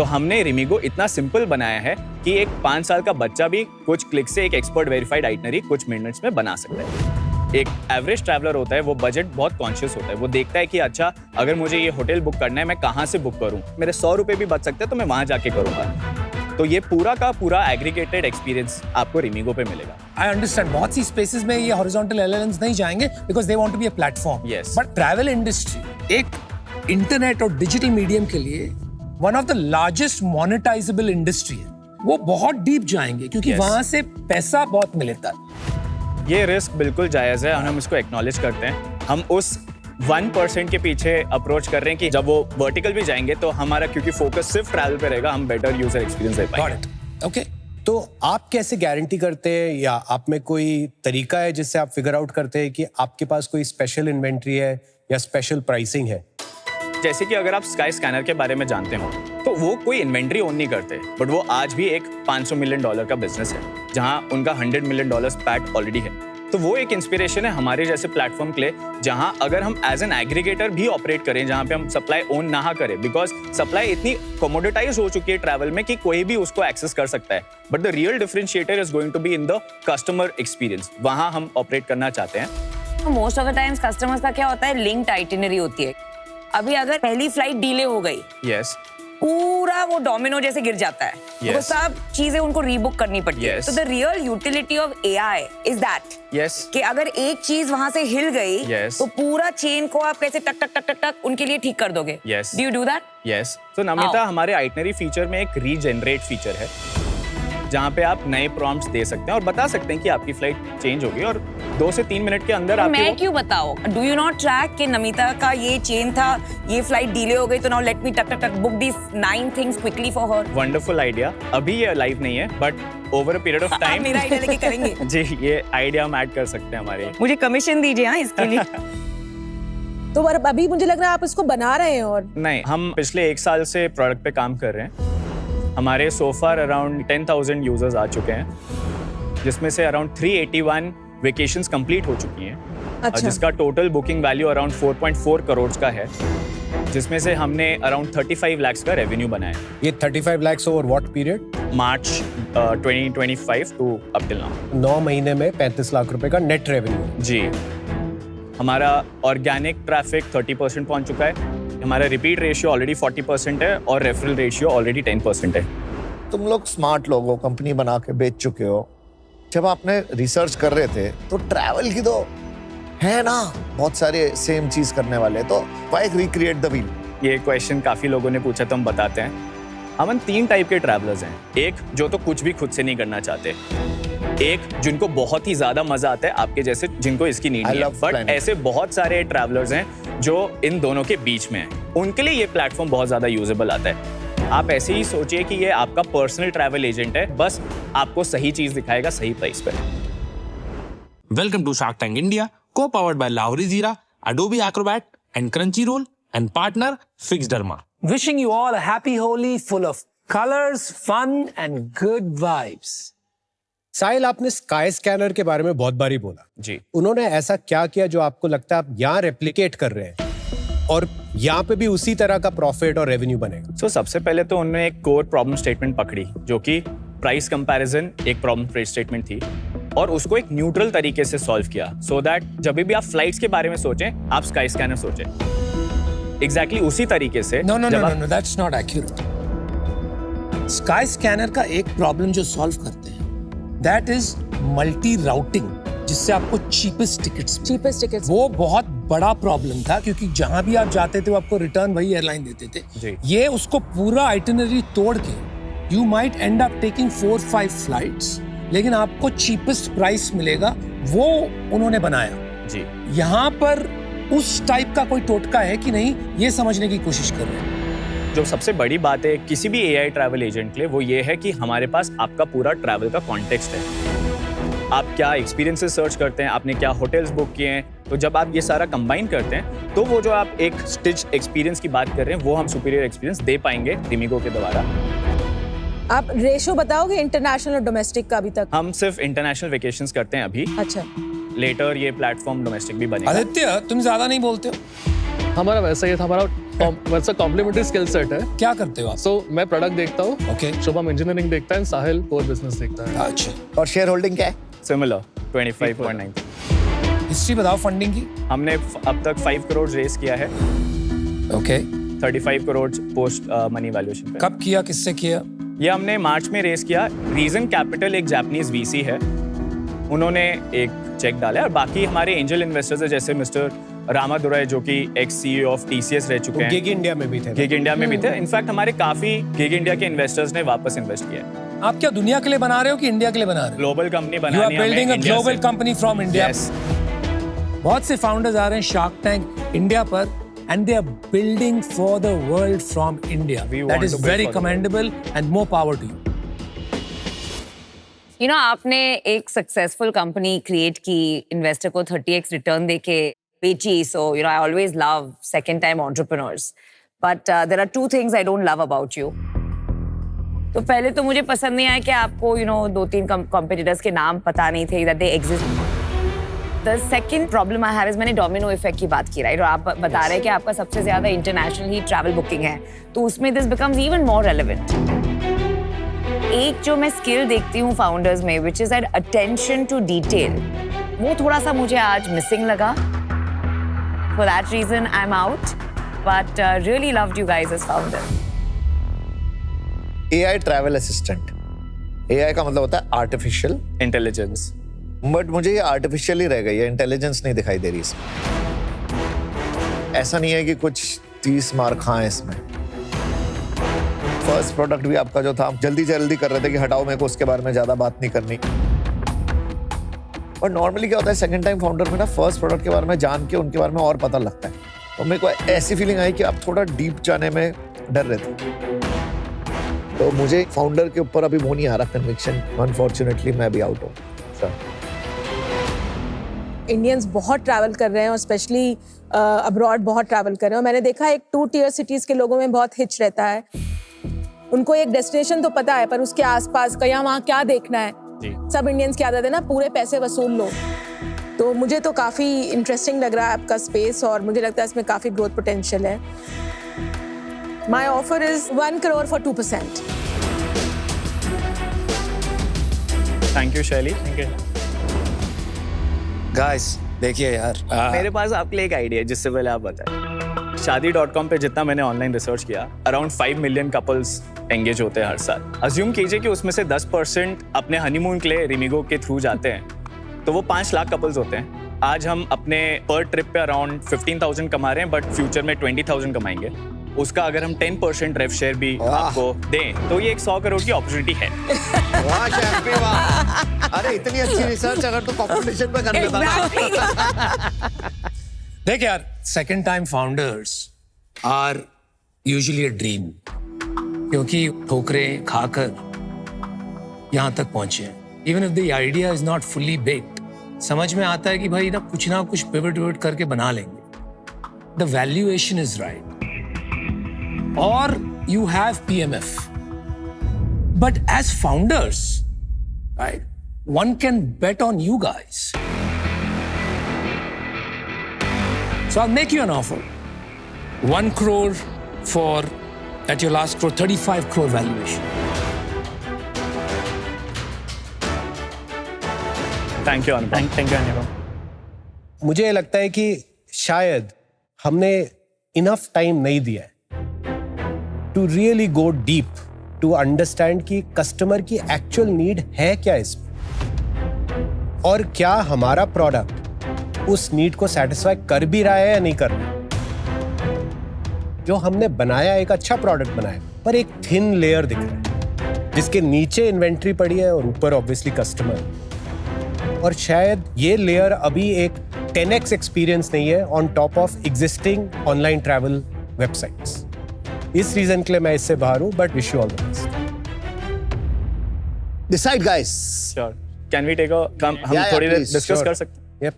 A: तो हमने रिमिगो इतना सिंपल बनाया है कि एक 5 साल का बच्चा भी कुछ क्लिक से एक एक्सपर्ट वेरीफाइड आइटनरी कुछ मिनट्स में बना सकता है। एक एवरेज ट्रैवलर होता है, वो बजट बहुत कॉन्शियस होता है। वो देखता है कि अच्छा, अगर मुझे ये होटल बुक करना है, मैं कहाँ से बुक करूँ, मेरे 100 रुपए भी बच सकते हैं तो मैं वहाँ जाके करूँगा। तो ये पूरा का पूरा एग्रीगेटेड एक्सपीरियंस आपको रिमिगो पे मिलेगा।
C: आई अंडरस्टैंड, बहुत सी स्पेसेस में ये हॉरिजॉन्टल एलएलएम्स नहीं जाएंगे because they want to be a platform.
A: Yes.
C: But travel industry एक इंटरनेट और डिजिटल मीडियम के लिए one of the largest monetisable industry है। वो बहुत डीप जाएंगे क्योंकि
A: Yes.
C: वहां से पैसा बहुत मिलता है।
A: ये रिस्क बिल्कुल जायज़ है और हम इसको एक्नॉलेज करते हैं। हम उस 1% के पीछे अप्रोच कर रहे हैं कि जब वो वर्टिकल भी जाएंगे तो हमारा, क्योंकि फोकस सिर्फ ट्रैवल पे रहेगा, हम बेटर यूजर एक्सपीरियंस दे पाएंगे।
C: ओके,
H: तो आप कैसे गारंटी करते हैं, या आप में कोई तरीका है जिससे आप फिगर आउट करते हैं कि आपके पास कोई स्पेशल इन्वेंट्री है या स्पेशल प्राइसिंग है?
A: जैसे कि अगर आप स्काई स्कैनर के बारे में जानते हो तो वो कोई इन्वेंट्री ओन नहीं करते, बट वो आज भी एक $500 मिलियन का बिजनेस है जहां उनका $100 मिलियन पैट ऑलरेडी है। तो वो एक इंस्पिरेशन है हमारे जैसे प्लेटफॉर्म के लिए, जहां अगर हम एज एन एग्रीगेटर भी ऑपरेट करें, जहां पे हम सप्लाई ओन ना करें, बिकॉज सप्लाई इतनी कमोडिटाइज हो चुकी है ट्रैवल में कि कोई भी उसको एक्सेस कर सकता है। But the real differentiator is going to be in the customer experience. वहां हम ऑपरेट करना चाहते हैं।
G: Most of the times customers का क्या होता है, लिंक्ड आइटिनरी होती है। अभी अगर पहली फ्लाइट डिले हो गई,
A: यस,
G: पूरा वो डोमिनो जैसे गिर जाता है।
A: Yes.
G: तो सब चीजें उनको रीबुक करनी पड़ती है।
A: Yes.
G: तो the real utility of AI is that
A: yes,
G: कि अगर एक चीज वहां से हिल गई
A: Yes.
G: तो पूरा चेन को आप कैसे टक टक टक टक टक उनके लिए ठीक कर दोगे।
A: Yes.
G: Do you do that?
A: Yes. तो नमिता,
G: How?
A: हमारे आइटनरी फीचर में एक रीजनरेट फीचर है जहां पे आप नए प्रॉम्प्ट्स दे सकते हैं और बता सकते हैं कि आपकी फ्लाइट चेंज होगी और 2 से 3 मिनट के अंदर आपकी
G: मैं क्यों बताओ? डू यू नॉट ट्रैक कि नमिता का ये चेन था, ये फ्लाइट डिले हो गई, तो नाउ लेट मी टक टक टक book this 9 things quickly for her.
A: Wonderful idea. अभी ये लाइव नहीं है, but over a period of time
G: मेरा आइडिया लेके करेंगे।
A: जी, ये आइडिया हम ऐड कर सकते हैं हमारे।
G: मुझे कमीशन दीजिए हाँ इसके लिए।
E: तो अभी मुझे लग रहा है आप इसको बना रहे हैं और
A: नहीं, हम पिछले 1 साल से प्रोडक्ट पे काम कर रहे हैं। हमारे सो फार अराउंड 10,000 यूजर्स आ चुके हैं, जिसमें से अराउंड 381 वेकेशंस कंप्लीट हो चुकी हैं।
E: अच्छा।
A: जिसका total booking value around 4.4 crore का है, जिसमें से हमने अराउंड 35 लाख का रेवेन्यू बनाया।
H: ये 35 lakh over what period?
A: March 2025 to up till now.
H: 9 महीने में 35 लाख रुपए का नेट रेवेन्यू।
A: जी, हमारा ऑर्गेनिक ट्रैफिक 30% पहुंच चुका है, हमारा रिपीट रेशियो ऑलरेडी 40% है और रेफरल रेशियो ऑलरेडी 10% है।
B: तुम लोग स्मार्ट लोग हो, कंपनी बना के बेच चुके हो। जब आपने रिसर्च कर रहे थे तो ट्रैवल की तो है ना बहुत सारे सेम चीज करने वाले, तो व्हाई रिक्रिएट द व्हील?
A: ये क्वेश्चन काफी लोगों ने पूछा तो हम बताते हैं। अमन, 3 टाइप के ट्रैवलर्स हैं। एक जो तो कुछ भी खुद से नहीं करना चाहते, एक जिनको बहुत ही ज्यादा मजा आता है आपके जैसे, जिनको इसकी नीड नहीं है। बट ऐसे बहुत सारे ट्रैवलर्स हैं जो इन दोनों के बीच में हैं। उनके लिए ये प्लेटफॉर्म बहुत ज्यादा यूजेबल आता है। आप ऐसे ही सोचिए कि ये आपका पर्सनल ट्रैवल एजेंट है, बस आपको सही चीज दिखाएगा सही प्राइस पे।
L: Welcome to Shark Tank India, co-powered by Lahori Zira, Adobe Acrobat, and Crunchyroll, and partner Fixderma.
C: Wishing you all a happy Holi full of colors, fun and good vibes.
H: साहिल, आपने स्काई स्कैनर के बारे में बहुत बारी बोला
A: जी।
H: उन्होंने ऐसा क्या किया जो आपको लगता है आप यहाँ रेप्लिकेट कर रहे हैं और यहाँ पे भी उसी तरह का प्रॉफिट और रेवेन्यू बनेगा?
A: सबसे पहले तो उन्होंने एक कोर प्रॉब्लम स्टेटमेंट पकड़ी, जो कि प्राइस कंपैरिजन एक प्रॉब्लम स्टेटमेंट थी, और उसको एक न्यूट्रल तरीके से सॉल्व किया, सो दैट जब भी आप फ्लाइट्स के बारे में सोचें, आप स्काई स्कैनर सोचें। एग्जैक्टली उसी तरीके से।
C: No, that's not accurate. Sky scanner का एक प्रॉब्लम जो सॉल्व करते हैं, दैट इज मल्टी राउटिंग, जिससे आपको चीपेस्ट टिकट्स। वो बहुत बड़ा प्रॉब्लम था, क्योंकि जहां भी आप जाते थे वो आपको रिटर्न वही एयरलाइन देते थे। ये उसको पूरा आइटिनरी तोड़ के you might and up taking 4-5 flights, लेकिन आपको चीपेस्ट प्राइस मिलेगा, वो उन्होंने बनाया।
A: जी,
C: यहाँ पर उस टाइप का कोई टोटका है कि नहीं, ये समझने की कोशिश कर रहे हैं।
A: जो सबसे बड़ी बात है किसी भी एआई ट्रैवल एजेंट के लिए, वो ये है कि हमारे पास आपका पूरा ट्रैवल का कॉन्टेक्स्ट है। आप क्या एक्सपीरियंसेस सर्च करते हैं, आपने क्या होटल्स बुक किए हैं, तो जब आप ये सारा कंबाइन करते हैं तो वो जो आप एक स्टिच एक्सपीरियंस की बात कर रहे हैं, वो हम सुपीरियर एक्सपीरियंस दे पाएंगे रिमिगो के द्वारा।
E: आप रेशो बताओगे इंटरनेशनल और डोमेस्टिक का? अभी तक
A: हम सिर्फ इंटरनेशनल वेकेशंस करते हैं अभी।
E: अच्छा,
A: लेटर ये प्लेटफॉर्म डोमेस्टिक भी बनेगा।
C: आदित्य, तुम ज्यादा नहीं बोलते हो।
I: हमारा वैसा ही था, हमारा वैसा कॉम्प्लीमेंट्री स्किल सेट है।
C: क्या करते हो आप?
I: सो मैं प्रोडक्ट देखता हूँ,
C: ओके,
I: शुभम इंजीनियरिंग देखता है, साहिल कोर बिजनेस देखता है।
C: अच्छा।
B: और शेयर होल्डिंग क्या है?
A: सिमिलर 25.9।
C: हिस्ट्री बताओ फंडिंग की।
A: हमने अब तक 5 करोड़ रेस किया है,
C: okay,
A: 35 crore post money valuation पे।
C: कब किया, किससे किया?
A: ये हमने मार्च में रेस किया। रीजन कैपिटल एक जापानीज वीसी है, उन्होंने एक चेक डाला है, और बाकी हमारे एंजल इन्वेस्टर्स है, जैसे मिस्टर रामादुराई जो कि एक्स सीईओ ऑफ टीसीएस रह चुके हैं।
H: गिग इंडिया में भी थे।
A: गिग इंडिया में भी थे। इनफैक्ट हमारे काफी गिग इंडिया के इन्वेस्टर्स ने वापस इन्वेस्ट किया है।
C: आप क्या दुनिया के लिए बना रहे हो कि इंडिया के लिए बना रहे हो?
A: ग्लोबल कंपनी
C: यू आर
A: बनानी है
C: बिल्डिंग अ
A: हमें इंडिया
C: ग्लोबल
A: से।
C: Company from India.
A: Yes.
C: बहुत से फाउंडर्स आ रहे हैं शार्क टैंक इंडिया पर, and they are building for the world from India.
A: We
C: that
A: want
C: is
A: to build
C: very
A: for the
C: commendable and more power to you.
G: You know, आपने एक सक्सेसफुल कंपनी क्रिएट की, इन्वेस्टर को 30x रिटर्न देके बेची। So you know, I always love second time entrepreneurs, but there are 2 things I don't love about you. तो पहले तो मुझे पसंद नहीं आया कि आपको 2-3 कॉम्पिटिटर्स के नाम पता नहीं थे, that they exist. The second problem I have is, मैंने डोमिनो इफेक्ट की बात की, राइट? और आप बता रहे हैं कि आपका सबसे ज्यादा इंटरनेशनल ही ट्रैवल बुकिंग है, तो उसमें this becomes even more relevant. एक जो मैं स्किल देखती हूँ फाउंडर्स में, which is that attention to detail, वो थोड़ा सा मुझे आज मिसिंग लगा। For that reason I am out, but really loved you guys as founder.
B: AI travel assistant, AI का मतलब होता है आर्टिफिशियल
A: इंटेलिजेंस,
B: बट मुझे ये आर्टिफिशियल ही रह गई है, इंटेलिजेंस नहीं दिखाई दे रही इसमें। ऐसा नहीं है कि कुछ 30 मार खाएं इसमें। फर्स्ट प्रोडक्ट भी आपका जो था, आप जल्दी जल्दी कर रहे थे कि हटाओ, मेरे को उसके बारे में ज्यादा बात नहीं करनी। और नॉर्मली क्या होता है सेकंड टाइम फाउंडर में ना, फर्स्ट प्रोडक्ट के बारे में जान के उनके बारे में और पता लगता है। तो मेरे को ऐसी फीलिंग आई कि आप थोड़ा डीप जाने में डर रहे थे, तो मुझे फाउंडर के ऊपर अभी वो नहीं आ रहा कन्विक्शन। अनफॉर्चुनेटली मैं भी आउट हूँ सर।
E: इंडियंस बहुत ट्रैवल कर रहे हैं, और स्पेशली अब्रॉड बहुत ट्रैवल कर रहे हैं। और मैंने देखा एक 2 टियर सिटीज के लोगों में बहुत हिच रहता है। उनको एक डेस्टिनेशन तो पता है, पर उसके आसपास का या वहाँ क्या देखना है, सब इंडियंस की आदत है ना, पूरे पैसे वसूल लो। तो मुझे तो काफ़ी इंटरेस्टिंग लग रहा है आपका स्पेस, और मुझे लगता है इसमें काफ़ी ग्रोथ पोटेंशियल है। My offer is 1 crore for 2%.
A: Thank you Shaily.
C: Guys देखिए यार,
A: मेरे पास आपके लिए एक आइडिया है, जिससे पहले आप बताएं। शादी.com पे जितना मैंने ऑनलाइन रिसर्च किया, अराउंड 5 मिलियन कपल्स एंगेज होते हैं हर साल। अज्यूम कीजिए कि उसमें से 10% अपने हनीमून के लिए रिमिगो के थ्रू जाते हैं, तो वो 5 लाख कपल्स होते हैं। आज हम अपने पर ट्रिप पे अराउंड 15,000 कमा रहे हैं, बट फ्यूचर में 20,000 कमाएंगे। उसका अगर हम 10% रेव शेयर भी आपको दें, तो ये एक 100 करोड़ की अपॉर्चुनिटी है।
B: वाह शैम्पी वाह! अरे इतनी अच्छी रिसर्च अगर तो कंपटीशन पे कर लेता ना।
C: देख यार, second time founders are usually a dream, क्योंकि ठोकरें खाकर यहाँ तक पहुंचे हैं। Even if the idea is not fully baked, समझ में आता है कि भाई ना कुछ पिवट करके बना लेंगे। द वैल्यूएशन इज राइट, और you have PMF. But as founders, right, one can bet on you guys. So I'll make you an offer. 1 crore for, at your last crore, 35 crore valuation.
A: Thank you Anupam.
J: Thank you Anupam.
H: मुझे लगता है कि शायद हमने इनफ टाइम नहीं दिया है to really go deep to understand कि कस्टमर की एक्चुअल नीड है क्या इसमें, और क्या हमारा प्रोडक्ट उस नीड को सेटिस्फाई कर भी रहा है या नहीं कर रहा है। जो हमने बनाया एक अच्छा प्रोडक्ट बनाया, पर एक थिन लेयर दिख रहा है, जिसके नीचे इन्वेंट्री पड़ी है और ऊपर ऑब्वियसली कस्टमर। और शायद ये लेयर अभी एक 10x एक्सपीरियंस नहीं है on top of existing online travel websites. इस रीजन के लिए मैं इससे बाहर हूं, but wish you all the best.
B: Decide guys.
A: Sure, can we take a हम थोड़ी देर डिस्कस कर सकते हैं?
H: यप।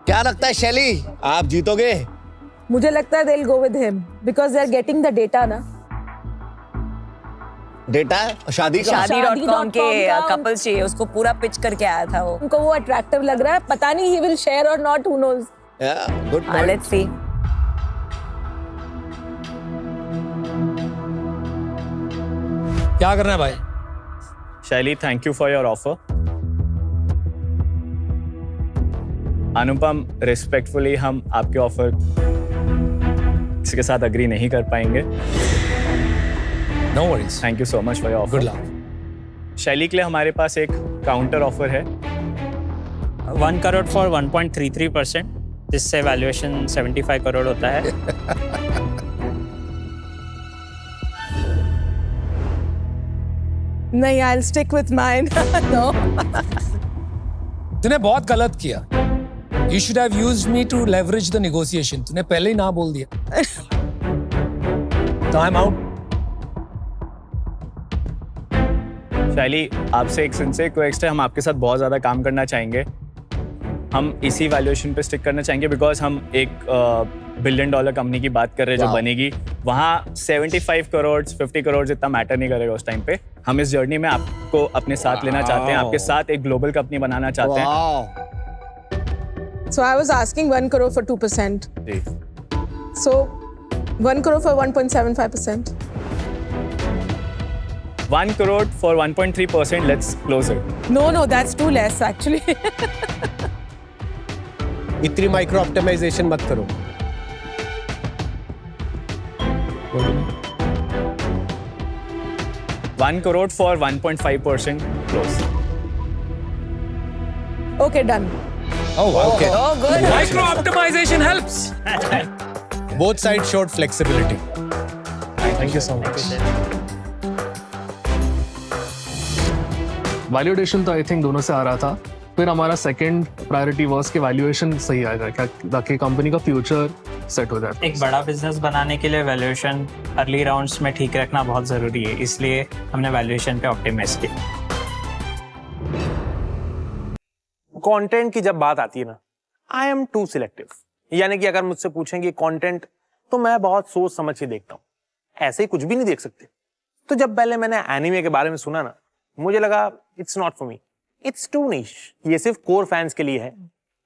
B: क्या लगता है शैली, आप जीतोगे?
E: मुझे लगता है they'll go with him because they are getting the data ना।
B: डेटा है शादी का।
G: शादी.com के
E: का
G: कपल्स चाहिए, उसको पूरा पिच करके आया था वो।
E: उनको वो अट्रैक्टिव लग रहा है, पता नहीं ही विल शेयर और not, who knows.
B: Good point.
G: Let's see.
C: क्या करना है भाई?
A: Shaily, thank you for your offer. Anupam, respectfully हम आपके ऑफर इसके साथ अग्री नहीं कर पाएंगे।
C: No worries.
A: Thank you so much for your offer.
C: Good luck.
A: Shaily के लिए हमारे पास एक काउंटर ऑफर है
J: 1 करोड़ फॉर 1.33%, जिससे वैल्यूएशन 75 करोड़ होता है।
E: नहीं, I'll stick with mine. No.
C: तूने बहुत गलत किया। You should have used me to leverage the negotiation. तूने पहले ही ना बोल दिया। Time out.
A: शैली, आपसे एक सिंसियर रिक्वेस्ट है, हम आपके साथ बहुत ज़्यादा काम करना चाहेंगे। हम इसी वैल्यूएशन पे स्टिक करना चाहेंगे बिकॉज हम एक $1 बिलियन कंपनी की बात कर रहे हैं जो बनेगी। वहाँ 75 करोड़ 50 करोड़ इतना मैटर नहीं करेगा उस टाइम पे। हम इस जर्नी में आपको अपने साथ लेना चाहते हैं, आपके साथ एक ग्लोबल कंपनी बनाना चाहते हैं।
E: So I was asking 1 crore for 2%.
A: जी।
E: So 1 crore for 1.75%.
A: 1 crore for 1.3%, let's close it.
E: No, that's too less actually.
H: इतनी माइक्रो ऑप्टिमाइजेशन मत करो।
A: $1 crore for 1.5%, close.
E: Okay, done.
H: Oh, okay.
G: Oh, good.
C: Micro optimization helps.
H: Both sides showed flexibility.
I: Thank you so much. Valuation तो आई थिंक दोनों से आ रहा था, फिर हमारा सेकंड प्रायोरिटी वाज कि वैल्यूएशन सही आएगा क्या, ताकि कंपनी का फ्यूचर सेट हो जाए।
J: एक बड़ा बिजनेस बनाने के लिए वैल्यूएशन अर्ली राउंड्स में ठीक रखना बहुत ज़रूरी है, इसलिए हमने वैल्यूएशन पे ऑप्टिमाइज किया।
K: कंटेंट की जब बात आती है ना, आई एम टू सिलेक्टिव। यानी कि अगर मुझसे पूछेंगे कंटेंट, तो मैं बहुत सोच समझ के देखता हूँ, ऐसे ही कुछ भी नहीं देख सकते। तो जब पहले मैंने एनीमे के बारे में सुना ना, मुझे लगा it's not for me, it's too niche, ये सिर्फ कोर फैंस के लिए है।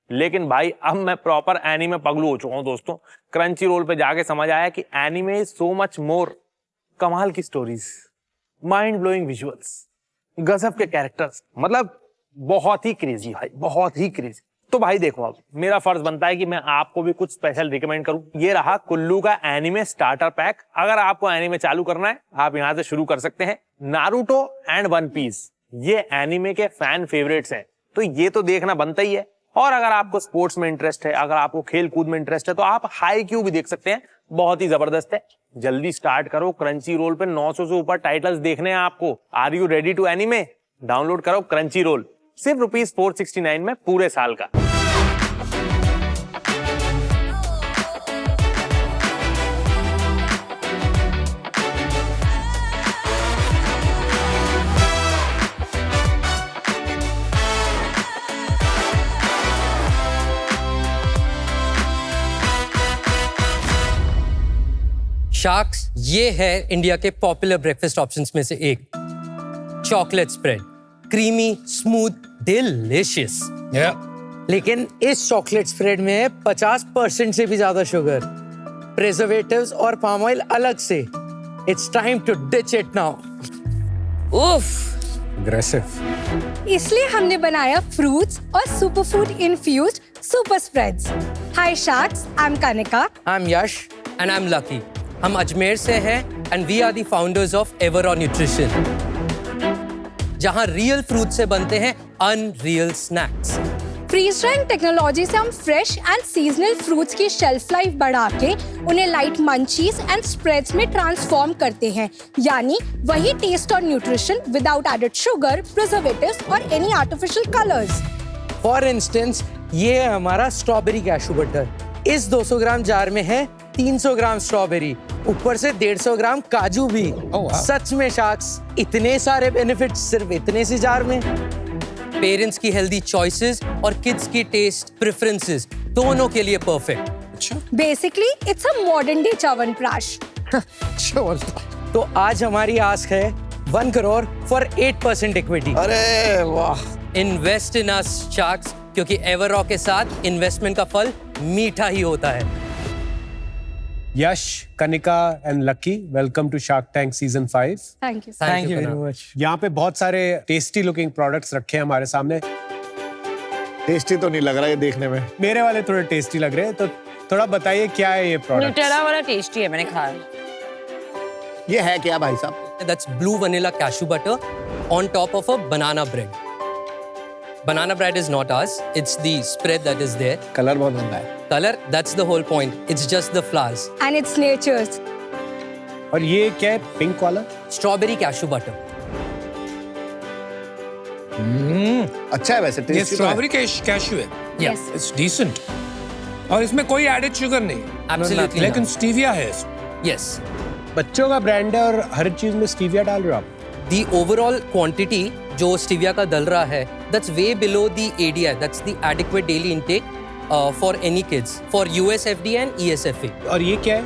K: लेकिन भाई अब मैं प्रॉपर एनीमे पगलू हो चुका हूँ दोस्तों। क्रंची रोल पे जाके समझ आया कि anime is so much more. कमाल की स्टोरीज, माइंड ब्लोइंग विजुअल्स, गजब के कैरेक्टर्स, मतलब बहुत ही क्रेजी भाई, बहुत ही क्रेजी। तो भाई देखो, अब मेरा फर्ज बनता है कि मैं आपको भी कुछ स्पेशल रिकमेंड करूं। ये रहा कुल्लू का एनीमे स्टार्टर पैक। अगर आपको एनीमे चालू करना है, आप यहां से शुरू कर सकते हैं। नारुतो एंड वन पीस, ये एनीमे के फैन फेवरेट्स हैं, तो ये तो देखना बनता ही है। और अगर आपको स्पोर्ट्स में इंटरेस्ट है, अगर आपको खेल कूद में इंटरेस्ट है, तो आप हाई क्यू भी देख सकते हैं, बहुत ही जबरदस्त है। जल्दी स्टार्ट करो, क्रंची रोल पे 900 से ऊपर टाइटल्स देखने हैं आपको। Are you ready to anime? Download करो क्रंची रोल, सिर्फ ₹469 में पूरे साल का।
M: शार्क्स, ये है इंडिया के पॉपुलर ब्रेकफास्ट ऑप्शंस में से एक। Chocolate spread, creamy, smooth, delicious. लेकिन इस चॉकलेट स्प्रेड में है 50% से भी ज्यादा शुगर, प्रिजर्वेटिव्स और पाम ऑयल अलग से। It's time to ditch it now.
H: Aggressive.
D: इसलिए हमने बनाया फ्रूट्स और superfood infused super spreads. Hi sharks, I am Kanika.
M: I am Yash and I am Lucky. हम अजमेर से हैं and we are the founders of Everon Nutrition, जहां रियल फ्रूट से बनते हैं unreal snacks.
D: Freeze drying technology से हम फ्रेश एंड सीजनल फ्रूट्स की शेल्फ लाइफ बढ़ा के उन्हें लाइट मंचीज एंड स्प्रेड्स में ट्रांसफॉर्म करते हैं, यानी वही टेस्ट और nutrition without added sugar, preservatives और any artificial colours.
M: For instance, ये है हमारा स्ट्रॉबेरी कैशू बटर। इस 200 ग्राम जार में है 300 ग्राम स्ट्रॉबेरी, ऊपर से 150 ग्राम काजू भी। सच में शार्क्स, इतने सारे बेनिफिट्स सिर्फ इतने से जार में। पेरेंट्स की हेल्दी चॉइसेस और किड्स की टेस्ट प्रेफरेंसेस दोनों के लिए perfect.
D: Basically it's a modern day chyawanprash.
M: तो आज हमारी आस्क है, 1 crore for 8% equity.
B: अरे वाह,
M: Invest in us, Sharks, क्योंकि Everrock के साथ इन्वेस्टमेंट का फल मीठा ही होता है.
H: Yash, Kanika and Lucky, welcome to Shark Tank season 5.
D: Thank you
M: Thank you very much.
H: यहाँ पे बहुत सारे टेस्टी लुकिंग प्रोडक्ट्स रखे हैं हमारे सामने.
B: टेस्टी तो नहीं लग रहा है देखने में.
H: मेरे वाले थोड़े टेस्टी लग रहे हैं, तो थोड़ा बताइए क्या है ये प्रोडक्ट.
G: न्यूटेला वाला टेस्टी है, मैंने खाया.
B: ये है क्या भाई साहब?
M: That's blue vanilla cashew butter on top of a banana bread. Banana bread is not ours. It's the spread that is there.
B: Colour बहुत गंदा है.
M: Color, that's the whole point. It's just the flowers.
D: And it's nature's.
H: और ये क्या है पिंक वाला?
M: Strawberry cashew butter.
B: अच्छा है वैसे,
C: ये
B: टेस्टी तो है.
C: स्ट्रॉबेरी कैश्यू है.
M: Yes.
C: It's decent. और इसमें कोई एडेड शुगर नहीं.
M: Absolutely
C: लेकिन
M: not.
C: स्टीविया है.
M: Yes.
H: बच्चों का ब्रांड है और हर चीज में स्टीविया डाल रहे हो आप.
M: The overall quantity जो स्टीविया का डल रहा है, that's way below the ADI. That's the adequate daily intake for any kids, for USFDA and ESFA.
H: और ये क्या है?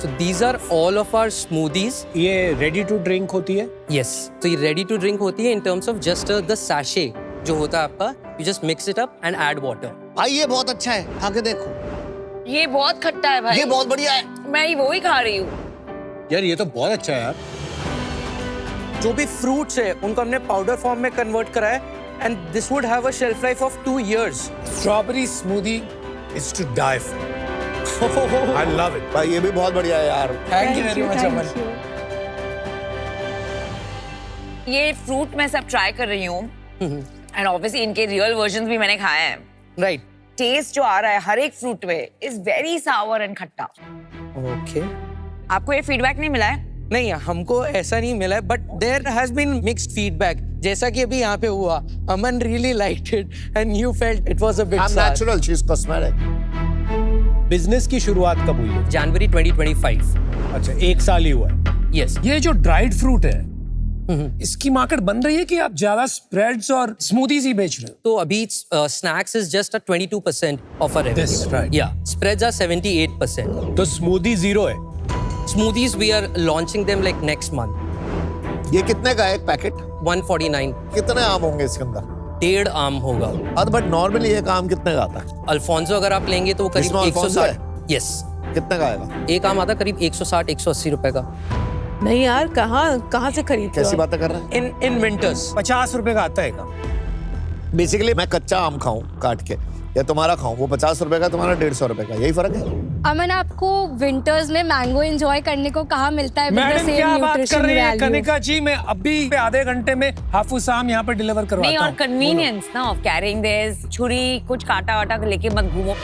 M: So these are all of our smoothies.
H: ये रेडी टू ड्रिंक होती है?
M: Yes. तो ये ready to drink होती है in terms of just the sachet जो होता है आपका. You just mix it up and add water.
B: भाई ये बहुत अच्छा है, खा के देखो.
G: ये बहुत खट्टा है भाई.
B: ये बहुत बढ़िया है.
G: मैं वो ही खा रही हूँ.
H: यार ये तो बहुत अच्छा है यार.
M: जो भी fruits है उनको हमने powder form में convert करा है and this would have a shelf life of 2 years.
C: Strawberry smoothie is to die for. I love it.
B: भाई ये भी बहुत बढ़िया है यार.
C: Thank you very much Aman.
G: ये फ्रूट मैं सब ट्राई कर रही हूँ. एंड ऑब्वियसली इनके रियल वर्जन भी मैंने खाए हैं.
M: Right.
G: टेस्ट जो आ रहा है हर एक फ्रूट में इज वेरी सावर एंड खट्टा.
M: Okay.
G: आपको ये फीडबैक नहीं मिला है?
M: नहीं, हमको ऐसा नहीं मिला है, but there has been mixed feedback. जैसा कि अभी यहाँ पे हुआ, Aman really liked it and you felt it was a bit
B: I'm
M: sad.
B: natural, she's cosmetic.
H: Business की शुरुआत कब हुई है?
M: जनवरी 2025.
H: अच्छा, 1 साल ही हुआ है.
M: यस.
C: ये जो ड्राइड फ्रूट है, इसकी मार्केट बन रही है कि आप ज्यादा स्प्रेड्स और स्मूदीज ही बेच रहे हो?
M: तो अभी snacks is just 22% of our
C: This,
M: revenue.
C: right.
M: या स्प्रेड्स आर 78%.
H: तो स्मूदी 0 है.
M: Smoothies we are launching them like next month.
B: ये कितने का है एक पैकेट?
M: 149.
B: कितने आम होंगे इसके अंदर?
M: 1.5 आम होगा.
B: और बट नॉर्मली एक आम कितने का आता है?
M: अल्फोंसो अगर आप लेंगे तो वो करीब
B: इसमें अल्फोंसो
M: 160. यस.
B: कितने का आएगा?
M: एक आम आता करीब 160-180 रुपए का.
E: नहीं यार, कहाँ से खरीदते हो
B: कैसी
E: आप?
B: बातें कर रहे हैं?
M: इन विंटर्स
C: 50 रुपए का आता है का.
B: बेसिकली मैं कच्चा आम खाऊं काट के या तुम्हारा खाऊं, वो 50 रुपए का, तुम्हारा 150 रुपए का, यही फर्क है.
D: अमन, आपको विंटर्स में मैंगो एंजॉय करने को कहाँ मिलता है?
C: मैडम क्या बात कर रही है कनिका जी? मैं अभी आधे घंटे में हाफूस आम यहाँ पे डिलीवर
G: नहीं,
C: करवाता
G: और
C: हूँ.
G: कन्वीनियंस ना ऑफ कैरिंग दिस. छुरी कुछ काटा वाटा लेके मत घूमो.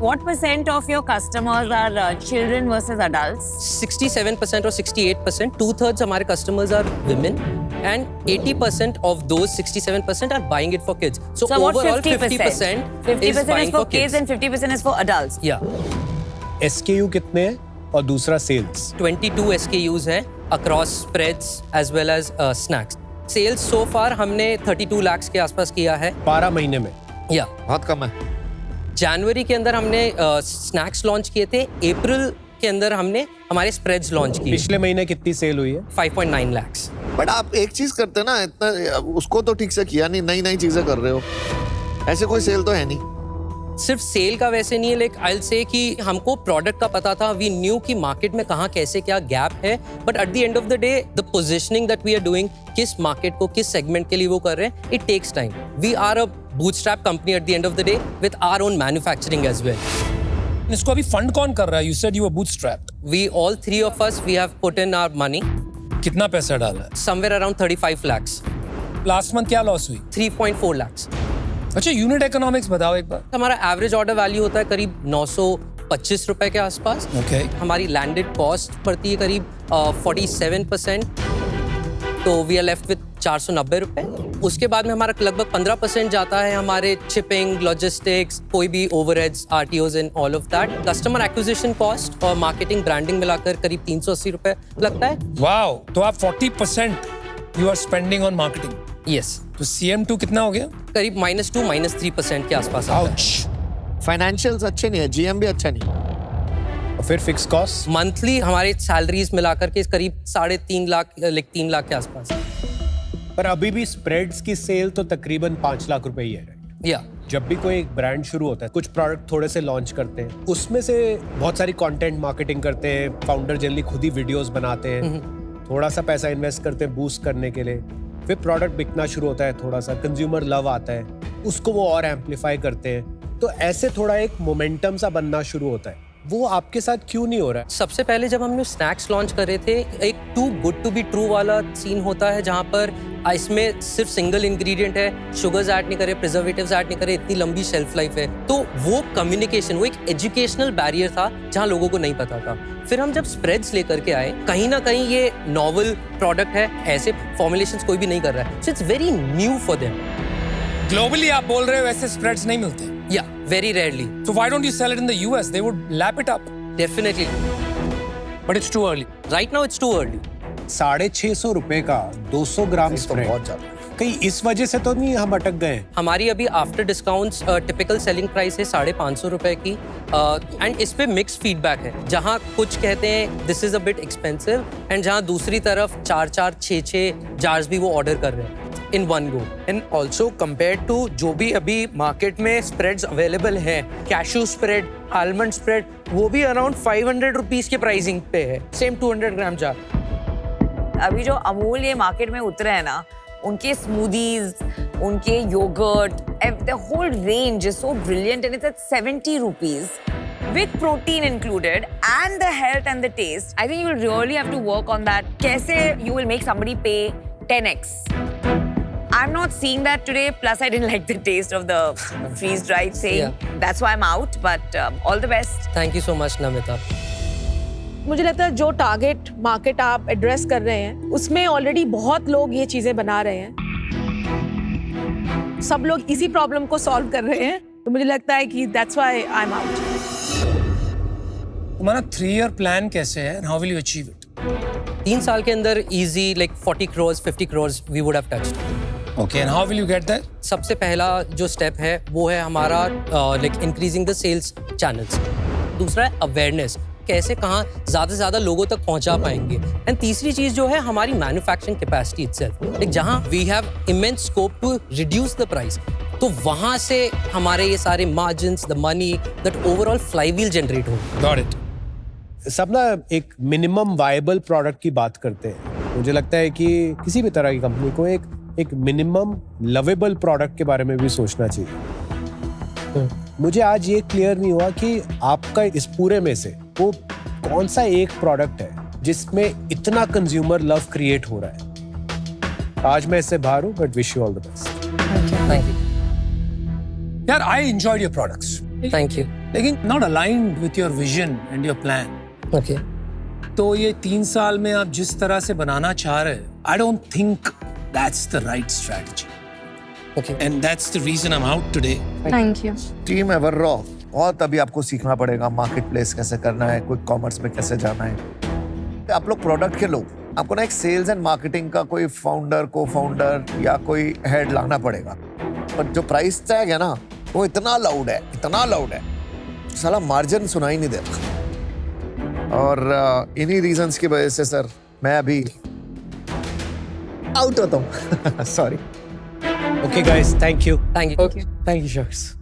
G: What percent of your customers are children versus adults?
M: 67% or 68%. 2/3 हमारे customers are women and 80% of those 67% are buying it for kids. So
G: what
M: overall
G: 50%? 50% is for kids and 50% is for adults.
M: Yeah.
H: SKU कितने हैं और दूसरा सेल्स?
M: 22 SKUs हैं across spreads as well as snacks. Sales so far हमने 32 lakhs के आसपास किया है.
H: 12 महीने में.
M: Yeah.
B: बहुत कम है.
M: जनवरी के अंदर हमने स्नैक्स लॉन्च किए थे. अप्रैल के अंदर हमने हमारे स्प्रेड्स लॉन्च किए.
H: पिछले महीने कितनी सेल हुई है?
M: 5.9 lakhs.
B: बट आप एक चीज करते ना, इतना उसको तो ठीक से किया नहीं, नई नई चीजें कर रहे हो. ऐसे कोई सेल तो है नहीं.
M: सिर्फ सेल का वैसे नहीं है, लेकिन आई विल से कि हमको प्रोडक्ट का पता था. वी न्यू कि मार्केट में कहाँ कैसे क्या गैप है. But at the end of the day the positioning that we are doing, किस मार्केट को किस सेगमेंट के लिए वो कर रहे हैं, it takes time. We are a bootstrap company at the end of the day with our own manufacturing as well.
C: इसको अभी फंड कौन कर रहा है? You said you were bootstrapped.
M: We all three of us we have put in our money.
C: कितना पैसा डाला है?
M: Somewhere around 35 lakhs.
C: Last month क्या लॉस हुई?
M: 3.4 lakhs.
C: अच्छा, यूनिट इकोनॉमिक्स बताओ एक बार.
M: हमारा एवरेज ऑर्डर वैल्यू होता है करीब 925 रुपए के आसपास.
C: Okay.
M: हमारी लैंडेड कॉस्ट पड़ती है करीब 47%. तो वी आर लेफ्ट विद 490 रुपए. उसके बाद में हमारा लगभग 15% जाता है हमारे शिपिंग, लॉजिस्टिक्स, कोई भी overheads, RTOs and all of that. Customer acquisition cost और मार्केटिंग ब्रांडिंग मिलाकर करीब 380 रुपए लगता है.
C: वाओ, तो आप 40% you are spending on marketing.
M: Yes.
C: तो CM2 कितना हो गया?
M: करीब -2 - 3% के आसपास आता है.
B: फाइनेंशियल्स अच्छे नहीं है, GM भी अच्छा नहीं.
H: और फिर फिक्स कॉस्ट
M: मंथली हमारे सैलरीज मिलाकर के करीब 3.5 लाख, 3 लाख के आसपास।
H: पर अभी भी स्प्रेड्स की सेल तो तकरीबन 5 लाख रुपए ही है, राइट?
M: या
H: जब भी कोई एक ब्रांड शुरू होता है, कुछ प्रोडक्ट थोड़े से लॉन्च करते हैं, उसमें से बहुत सारी कंटेंट मार्केटिंग करते हैं, फाउंडर जनरली खुद ही वीडियोस बनाते हैं, थोड़ा सा पैसा इन्वेस्ट करते हैं बूस्ट करने के लिए, फिर प्रोडक्ट बिकना शुरू होता है, थोड़ा सा कंज्यूमर लव आता है, उसको वो और एम्पलीफाई करते हैं, तो ऐसे थोड़ा एक मोमेंटम सा बनना शुरू होता है। वो आपके साथ क्यों नहीं हो रहा है?
M: सबसे पहले जब हमने स्नैक्स लॉन्च करे थे, एक too good to be true वाला सीन होता है जहाँ पर इसमें सिर्फ सिंगल इंग्रेडिएंट है, शुगर्स ऐड नहीं करे, प्रिजर्वेटिव्स ऐड नहीं करे, इतनी लंबी शेल्फ लाइफ है, तो वो कम्युनिकेशन, वो एक एजुकेशनल बैरियर था जहाँ लोगों को नहीं पता था। फिर हम जब स्प्रेड्स लेकर के आए, कहीं ना कहीं ये नॉवल प्रोडक्ट है, ऐसे फॉर्मुलेशंस कोई भी नहीं कर रहा है, so it's very new for them.
C: Globally आप बोल रहे हो वैसे स्प्रेड्स नहीं मिलते?
M: या very rarely.
C: So why don't you sell it in the US? They would lap it up.
M: Definitely.
C: But it's too early.
M: Right now it's too early.
H: 650 रुपए का 200 ग्राम
B: तो
H: स्प्रेड,
B: बहुत ज्यादा है।
H: कहीं इस वजह से तो नहीं हम अटक गए?
M: हमारी अभी after discounts typical selling price है 550 रुपए की, एंड इस पे मिक्स फीडबैक है, जहां कुछ कहते हैं this is a bit expensive, and जहां दूसरी तरफ 4-4, 6-6 जार्स भी वो ऑर्डर कर रहे हैं in one go.
C: And also compared to जो भी अभी मार्केट में स्प्रेड्स अवेलेबल हैं, कैशू स्प्रेड, आलमंड स्प्रेड, वो भी अराउंड 500 रुपीस के प्राइसिंग पे है, सेम 200 ग्राम जार।
G: अभी जो अमूल ये मार्केट में उतरे हैं ना, उनके स्मूदीज, उनके yogurt, the whole range is so brilliant and it's at 70 rupees with protein included and the health and the taste. I think you will really have to work on that. कैसे you will make somebody pay 10x. I'm not seeing that today. Plus, I didn't like the taste of the freeze-dried thing.
M: Yeah.
G: That's why I'm out. But all the best.
M: Thank you so much Namita.
E: मुझे लगता है जो टारगेट मार्केट आप एड्रेस कर रहे हैं, उसमें ऑलरेडी बहुत लोग ये चीजें बना रहे हैं, सब लोग इसी प्रॉब्लम को सॉल्व कर रहे हैं, तो मुझे लगता है कि that's why I am out.
C: तुम्हारा 3-year प्लान कैसे है? How will you achieve it?
M: 3 साल के अंदर easy like 40 crores, 50 crores we would have touched.
C: Okay, and how will you get there?
M: सबसे पहला जो स्टेप है वो है हमारा like increasing the sales channels. दूसरा है अवेयरनेस, कैसे कहाँ ज़्यादा से ज़्यादा लोगों तक पहुँचा पाएंगे। एंड तीसरी चीज़ जो है हमारी मैन्युफैक्चरिंग कैपेसिटी इटसेल्फ, लाइक जहाँ we have immense scope to reduce the price, तो वहाँ से हमारे ये सारे margins, the money, that overall flywheel generate हो।
C: Got it.
H: सब ना एक मिनिमम वायबल प्रोडक्ट की बात करते हैं। मुझे लगता है कि किसी भी तरह की कंपनी को एक मिनिमम लवेबल प्रोडक्ट के बारे में भी सोचना चाहिए। मुझे आज ये क्लियर नहीं हुआ कि आपका इस पूरे में से वो कौन सा एक प्रोडक्ट है जिसमें इतना कंज्यूमर लव क्रिएट हो रहा है। आज मैं इससे बाहर हूँ, but wish you all the best.
M: Thank you.
C: यार, I enjoyed your products.
M: Thank you.
C: लेकिन not aligned with your vision and your plan.
M: Okay.
C: तो ये 3 साल में आप जिस तरह से बनाना चाह रहे हैं, I don't think that's the right strategy.
M: Okay.
C: And that's the reason I'm out today.
D: Thank you.
B: Team ever raw, बहुत अभी आपको सीखना पड़ेगा, मार्केट प्लेस कैसे करना है, क्विक कॉमर्स में कैसे जाना है। आप लोग प्रोडक्ट के लोग, आपको ना एक सेल्स एंड मार्केटिंग का कोई फाउंडर, को फाउंडर या कोई हेड लाना पड़ेगा। पर जो प्राइस टैग है ना, वो इतना लाउड है, साला मार्जिन सुनाई नहीं देता। और इन्हीं रीजंस की वजह से सर मैं अभी आउट होता हूँ। Sorry.
H: Okay guys, thank you.
M: Thank you.
C: Thank you, Shaks.